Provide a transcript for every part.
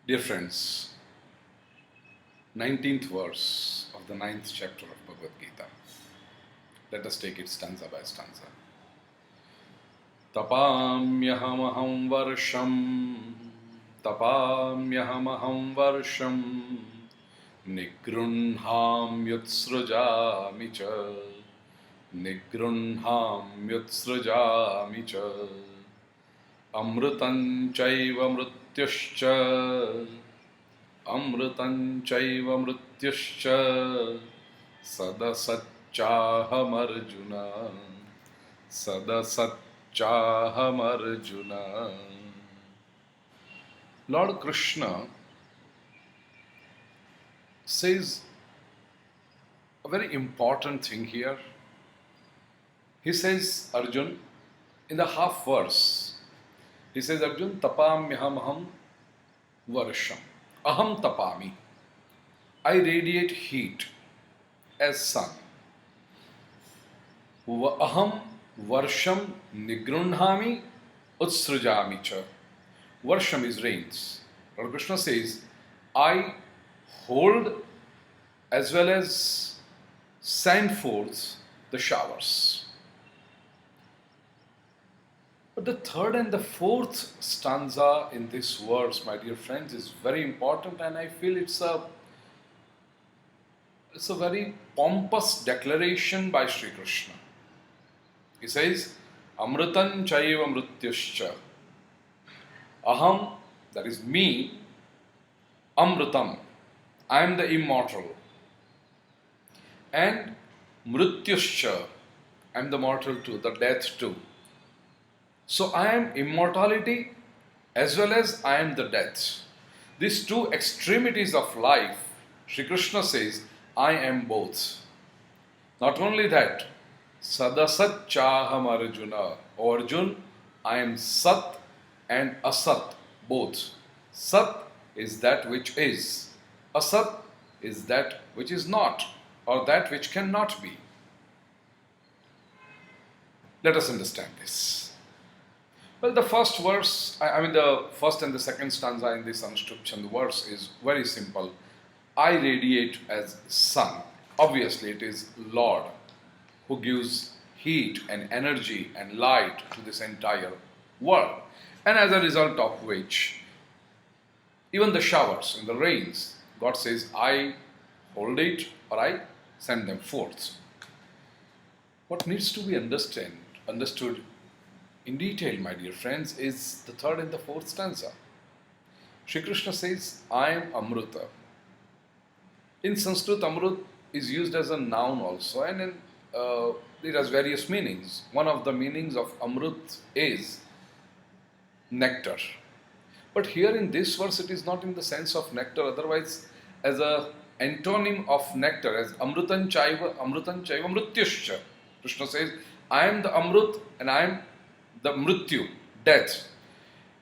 Dear friends, 19th verse of the 9th chapter of Bhagavad Gita. Let us take it stanza by stanza. Tapamyahamaham varsham nigrunham yutsrujami cha amrutan chaiva mrityuscha sadasachaham Arjuna. Lord Krishna says a very important thing here. He says, Arjun, in the half verse, he says, Arjun, tapamyaham varsham. Aham tapami. I radiate heat as sun. Aham varsham nigrunhami utsrujami cha. Varsham is rains. Lord Krishna says, I hold as well as send forth the showers. But the third and the fourth stanza in this verse, my dear friends, is very important, and I feel it's a very pompous declaration by Sri Krishna. He says, Amritan chaiva mrityuscha. Aham, that is me, Amritam, I am the immortal. And mrityuscha, I am the mortal too, the death too. So I am immortality as well as I am the death. These two extremities of life, Sri Krishna says, I am both. Not only that, Sadasat Chaham Arjuna. O Arjun, I am Sat and Asat, both. Sat is that which is. Asat is that which is not, or that which cannot be. Let us understand this. Well, the first verse, the first and the second stanza in this Anushtup Chand verse is very simple. I radiate as sun. Obviously, it is Lord who gives heat and energy and light to this entire world. And as a result of which, even the showers and the rains, God says, I hold it or I send them forth. What needs to be understood in detail, my dear friends, is the third and the fourth stanza. Shri Krishna says, I am Amruta. In Sanskrit, Amrut is used as a noun also, and it has various meanings. One of the meanings of Amrut is nectar. But here in this verse, it is not in the sense of nectar, otherwise as a antonym of nectar, as Amrutan chaiva mrityuscha. Krishna says, I am the Amrut and I am the Mrityu, death.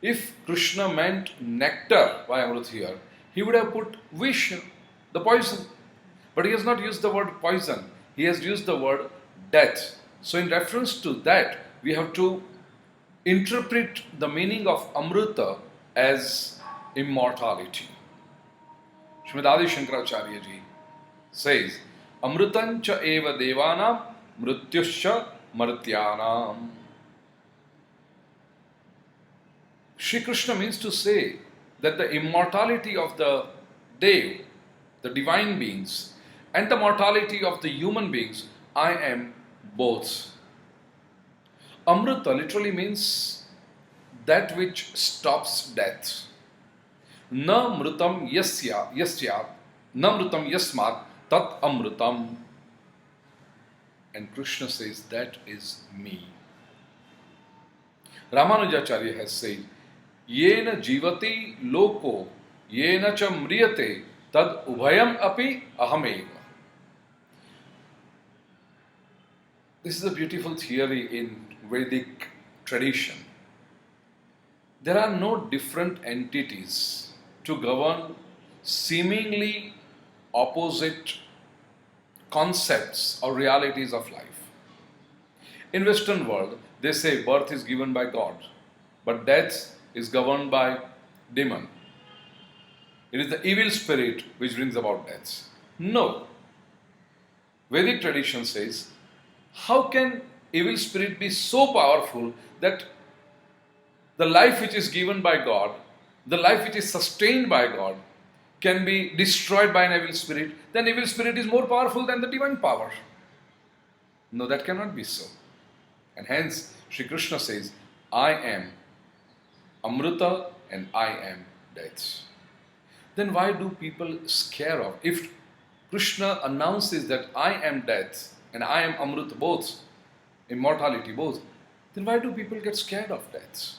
If Krishna meant nectar by Amrut here, he would have put vish, the poison. But he has not used the word poison, he has used the word death. So in reference to that, we have to interpret the meaning of Amrita as immortality. Srimad Adi Shankaracharya ji says, Amritan cha eva devanam mrityuscha martyanam. Shri Krishna means to say that the immortality of the Dev, the divine beings, and the mortality of the human beings, I am both. Amrita literally means that which stops death. Na mritam yasyat, na mritam yasmat, tat amritam. And Krishna says, that is me. Ramanujacharya has said, Yena jivati loko, yena cha mriyate, tad ubhayam api ahameva. This is a beautiful theory in Vedic tradition. There are no different entities to govern seemingly opposite concepts or realities of life. In Western world, they say birth is given by God, but death is governed by demon. It is the evil spirit which brings about death. No. Vedic tradition says, how can evil spirit be so powerful that the life which is given by God, the life which is sustained by God, can be destroyed by an evil spirit? Then evil spirit is more powerful than the divine power. No, that cannot be so. And hence, Sri Krishna says, I am Amrita and I am death. Then why do people scare of? If Krishna announces that I am death and I am Amrita, both, immortality, both, then why do people get scared of death?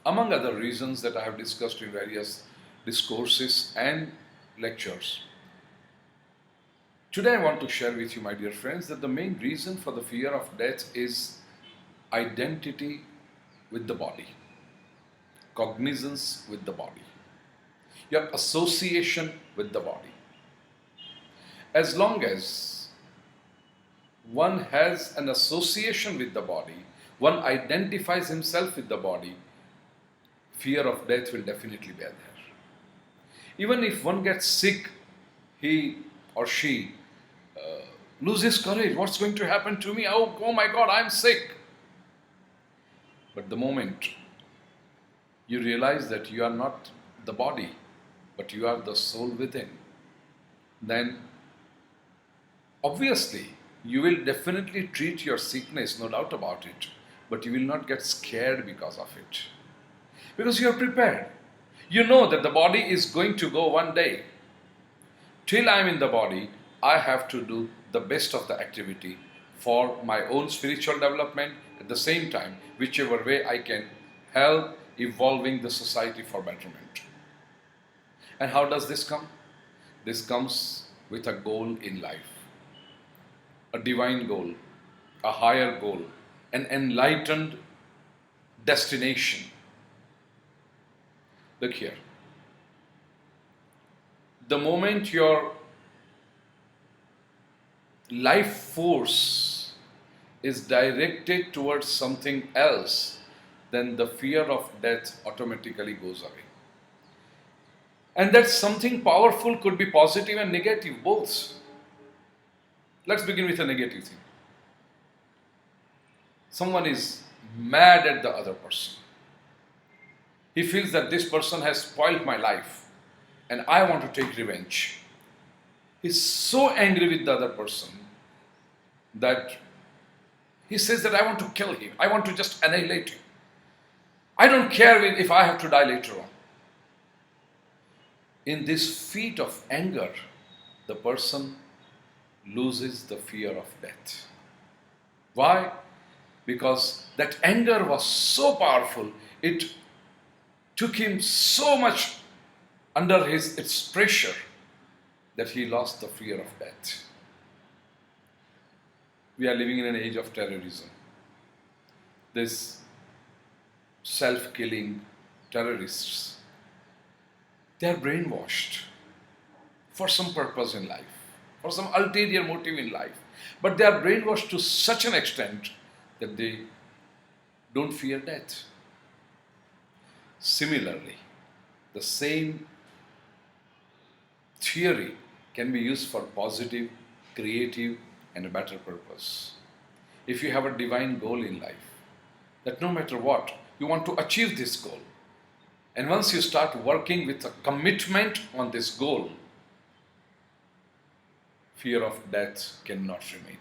Among other reasons that I have discussed in various discourses and lectures. Today I want to share with you, my dear friends, that the main reason for the fear of death is identity with the body, cognizance with the body, your association with the body. As long as one has an association with the body, one identifies himself with the body, fear of death will definitely be there. Even if one gets sick, he or she loses courage. What's going to happen to me? Oh my God, I'm sick. But the moment you realize that you are not the body, but you are the soul within, then obviously you will definitely treat your sickness, no doubt about it, but you will not get scared because of it. Because you are prepared. You know that the body is going to go one day. Till I am in the body, I have to do the best of the activity for my own spiritual development, at the same time, whichever way I can help evolving the society for betterment. And how does this come? This comes with a goal in life, a divine goal, a higher goal, an enlightened destination. Look here. The moment your life force is directed towards something else, then the fear of death automatically goes away. And that something powerful could be positive and negative, both. Let's begin with a negative thing. Someone is mad at the other person. He feels that this person has spoiled my life and I want to take revenge. He's so angry with the other person that he says that I want to kill him. I want to just annihilate him. I don't care if I have to die later on. In this fit of anger, the person loses the fear of death. Why? Because that anger was so powerful, it took him so much under its pressure that he lost the fear of death. We are living in an age of terrorism. This self-killing terrorists, they are brainwashed for some purpose in life, for some ulterior motive in life. But they are brainwashed to such an extent that they don't fear death. Similarly, the same theory can be used for positive, creative, and a better purpose. If you have a divine goal in life, that no matter what, you want to achieve this goal. And once you start working with a commitment on this goal, fear of death cannot remain.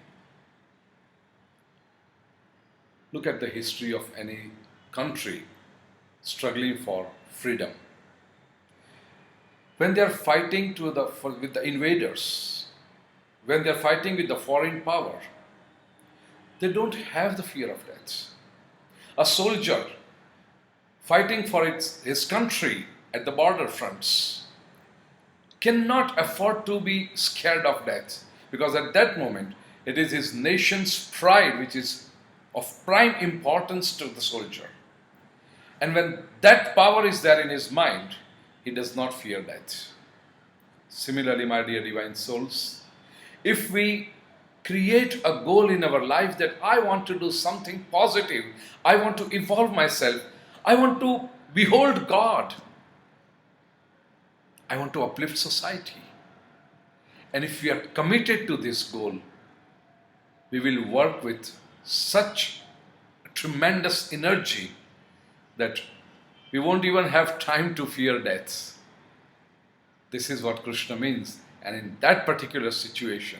Look at the history of any country struggling for freedom. When they are fighting with the invaders, when they are fighting with the foreign power, they don't have the fear of death. A soldier fighting for his country at the border fronts cannot afford to be scared of death, because at that moment it is his nation's pride which is of prime importance to the soldier. And when that power is there in his mind, he does not fear death. Similarly, my dear divine souls, if we create a goal in our life that I want to do something positive, I want to evolve myself, I want to behold God, I want to uplift society. And if we are committed to this goal, we will work with such tremendous energy that we won't even have time to fear death. This is what Krishna means. And in that particular situation,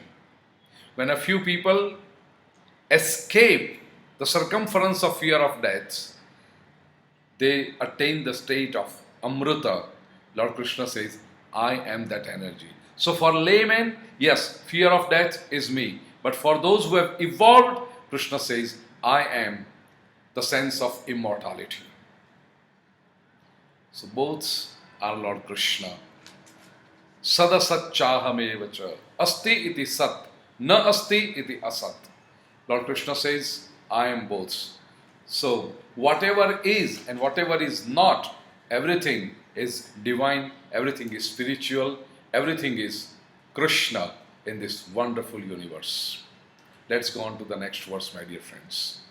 when a few people escape the circumference of fear of death, they attain the state of Amrita. Lord Krishna says, I am that energy. So for laymen, yes, fear of death is me. But for those who have evolved, Krishna says, I am the sense of immortality. So both are Lord Krishna. Sadasat chahamevacha. Asti iti sat. Na asti iti asat. Lord Krishna says, I am both. So whatever is and whatever is not, everything is divine, everything is spiritual, everything is Krishna in this wonderful universe. Let's go on to the next verse, my dear friends.